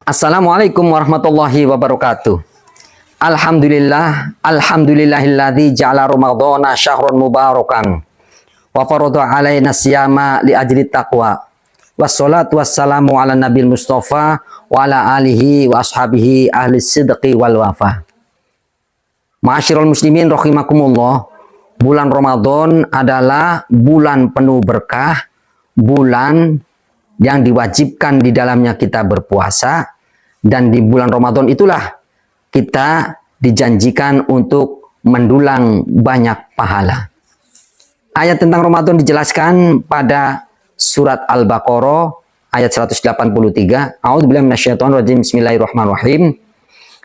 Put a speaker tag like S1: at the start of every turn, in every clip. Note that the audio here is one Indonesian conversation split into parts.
S1: Assalamualaikum warahmatullahi wabarakatuh. Alhamdulillahilladzi ja'ala Ramadhana syahrun mubarakan wa farada alaina siyama li ajli taqwa. Wassalatu wassalamu ala nabil mustafa wa ala alihi wa ashabihi ahli sidqi wal wafa. Ma'asyiral muslimin rahimakumullah. Bulan Ramadan adalah bulan penuh berkah, bulan yang diwajibkan di dalamnya kita berpuasa, dan di bulan Ramadan itulah kita dijanjikan untuk mendulang banyak pahala. Ayat tentang Ramadan dijelaskan pada surat Al-Baqarah ayat 183. A'udzubillahi minasyaitonir rajim. Bismillahirrahmanirrahim.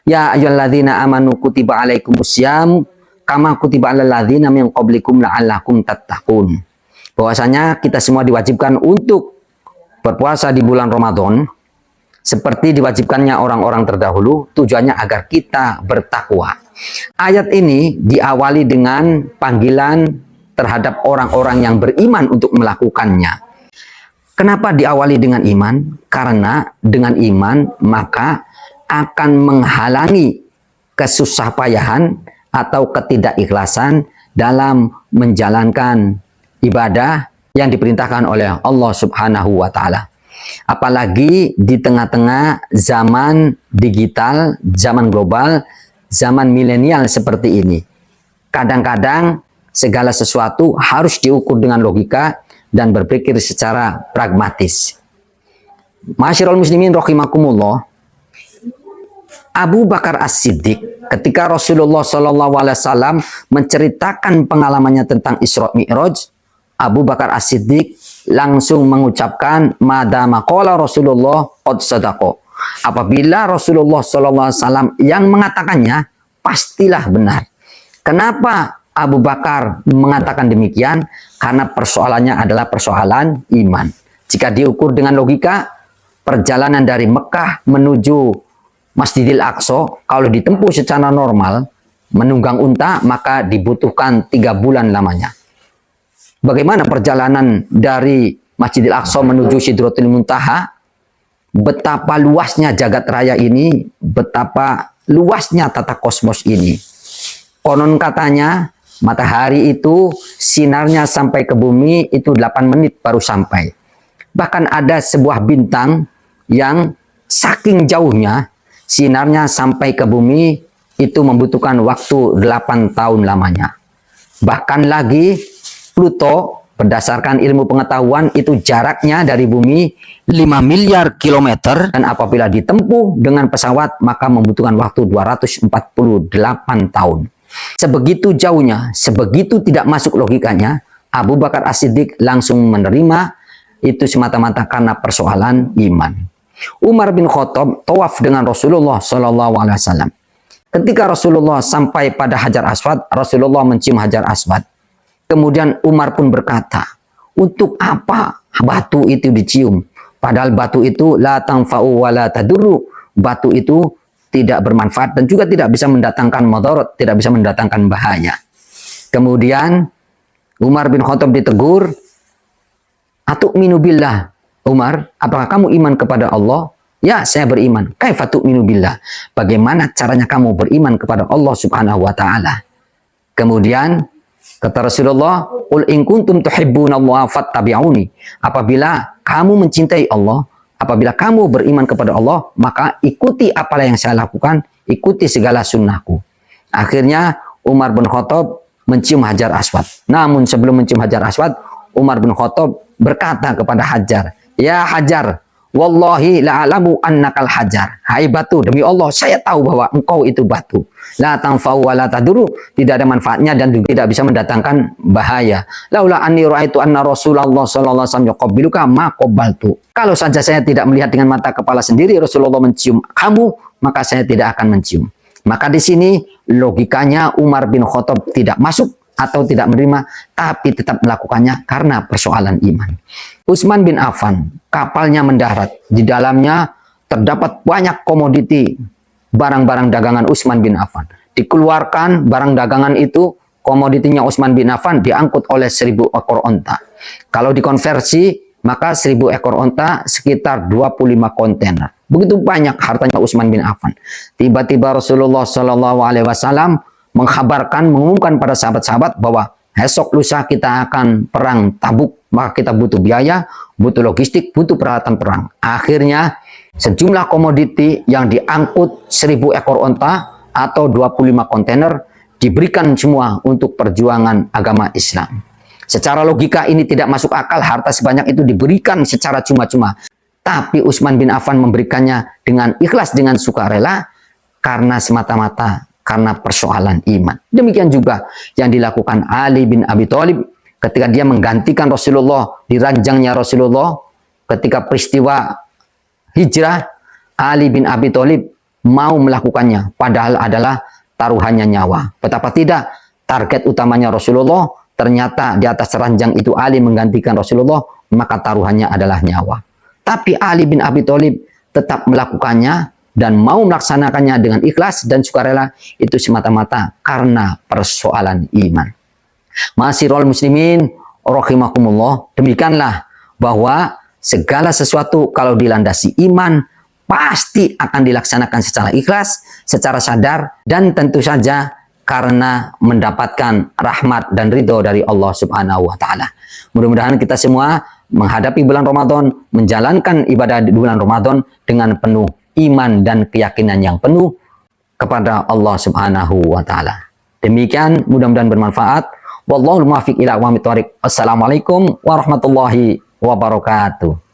S1: Ya ayyuhalladzina amanu kutiba alaikumusiyam kama kutiba alal ladzina min qablikum la'allakum tattaqun. Bahwasanya kita semua diwajibkan untuk berpuasa di bulan Ramadan seperti diwajibkannya orang-orang terdahulu, tujuannya agar kita bertakwa. Ayat ini diawali dengan panggilan terhadap orang-orang yang beriman untuk melakukannya. Kenapa diawali dengan iman? Karena dengan iman maka akan menghalangi kesusahpayahan atau ketidakikhlasan dalam menjalankan ibadah yang diperintahkan oleh Allah Subhanahu wa Ta'ala. Apalagi di tengah-tengah zaman digital, zaman global, zaman milenial seperti ini. Kadang-kadang segala sesuatu harus diukur dengan logika dan berpikir secara pragmatis. Ma'asyiral muslimin rahimakumullah. Abu Bakar As-Siddiq ketika Rasulullah SAW menceritakan pengalamannya tentang Isra Mi'raj, Abu Bakar As-Siddiq langsung mengucapkan madama qala Rasulullah qad sadaqa. Apabila Rasulullah SAW yang mengatakannya, pastilah benar. Kenapa Abu Bakar mengatakan demikian? Karena persoalannya adalah persoalan iman. Jika diukur dengan logika, perjalanan dari Mekah menuju Masjidil Aqsa kalau ditempuh secara normal menunggang unta maka dibutuhkan 3 bulan lamanya. Bagaimana perjalanan dari Masjidil Aqsa menuju Sidratul Muntaha? Betapa luasnya jagat raya ini, betapa luasnya tata kosmos ini. Konon katanya matahari itu sinarnya sampai ke bumi itu 8 menit baru sampai. Bahkan ada sebuah bintang yang saking jauhnya sinarnya sampai ke bumi itu membutuhkan waktu 8 tahun lamanya. Bahkan lagi Pluto berdasarkan ilmu pengetahuan itu jaraknya dari bumi 5 miliar kilometer, dan apabila ditempuh dengan pesawat maka membutuhkan waktu 248 tahun. Sebegitu jauhnya, sebegitu tidak masuk logikanya, Abu Bakar As-Siddiq langsung menerima itu semata-mata karena persoalan iman. Umar bin Khattab tawaf dengan Rasulullah SAW. Ketika Rasulullah sampai pada Hajar Aswad, Rasulullah mencium Hajar Aswad. Kemudian Umar pun berkata, untuk apa batu itu dicium? Padahal batu itu la tanfa'u wa la tadurru. Batu itu tidak bermanfaat dan juga tidak bisa mendatangkan madarat, tidak bisa mendatangkan bahaya. Kemudian Umar bin Khattab ditegur, atu'minu billah. Umar, apakah kamu iman kepada Allah? Ya, saya beriman. Kaifa tu'minu billah? Bagaimana caranya kamu beriman kepada Allah Subhanahu wa Ta'ala? Kemudian kata Rasulullah, "Qul in kuntum tuhibbunallaha fattabi'uni." Apabila kamu mencintai Allah, apabila kamu beriman kepada Allah, maka ikuti apa yang saya lakukan, ikuti segala sunnahku. Akhirnya Umar bin Khattab mencium Hajar Aswad. Namun sebelum mencium Hajar Aswad, Umar bin Khattab berkata kepada Hajar, "Ya Hajar, wallahi la'alamu annakal hajar." Hai batu, demi Allah saya tahu bahwa engkau itu batu. La tanfa'u wa la tadurru, tidak ada manfaatnya dan juga tidak bisa mendatangkan bahaya. Laula anni ra'aitu anna Rasulullah sallallahu alaihi wasallam yaqabbiluka ma qabbaltu. Kalau saja saya tidak melihat dengan mata kepala sendiri Rasulullah mencium kamu, maka saya tidak akan mencium. Maka di sini logikanya Umar bin Khattab tidak masuk atau tidak menerima, tapi tetap melakukannya karena persoalan iman. Utsman bin Affan, kapalnya mendarat. Di dalamnya terdapat banyak komoditi, barang-barang dagangan Utsman bin Affan. Dikeluarkan barang dagangan itu, komoditinya Utsman bin Affan diangkut oleh 1000 ekor onta. Kalau dikonversi, maka 1000 ekor onta sekitar 25 kontainer. Begitu banyak hartanya Utsman bin Affan. Tiba-tiba Rasulullah Shallallahu Alaihi Wasallam mengumumkan pada sahabat-sahabat bahwa esok lusa kita akan perang Tabuk, maka kita butuh biaya, butuh logistik, butuh peralatan perang. Akhirnya sejumlah komoditi yang diangkut 1000 ekor onta atau 25 kontainer diberikan semua untuk perjuangan agama Islam. Secara logika ini tidak masuk akal, harta sebanyak itu diberikan secara cuma-cuma. Tapi Utsman bin Affan memberikannya dengan ikhlas, dengan sukarela, karena semata-mata karena persoalan iman. Demikian juga yang dilakukan Ali bin Abi Thalib ketika dia menggantikan Rasulullah di ranjangnya Rasulullah ketika peristiwa hijrah. Ali bin Abi Thalib mau melakukannya, padahal adalah taruhannya nyawa. Betapa tidak, target utamanya Rasulullah, ternyata di atas ranjang itu Ali menggantikan Rasulullah, maka taruhannya adalah nyawa. Tapi Ali bin Abi Thalib tetap melakukannya dan mau melaksanakannya dengan ikhlas dan sukarela, itu semata-mata karena persoalan iman. Ma'asyiral muslimin rahimakumullah, demikianlah bahwa segala sesuatu kalau dilandasi iman pasti akan dilaksanakan secara ikhlas, secara sadar, dan tentu saja karena mendapatkan rahmat dan ridho dari Allah Subhanahu wa Ta'ala. Mudah-mudahan kita semua menghadapi bulan Ramadan, menjalankan ibadah di bulan Ramadan dengan penuh iman dan keyakinan yang penuh kepada Allah Subhanahu wa Ta'ala. Demikian, mudah-mudahan bermanfaat. Wallahul muwaffiq ila aqwamit thoriq. Assalamualaikum warahmatullahi wabarakatuh.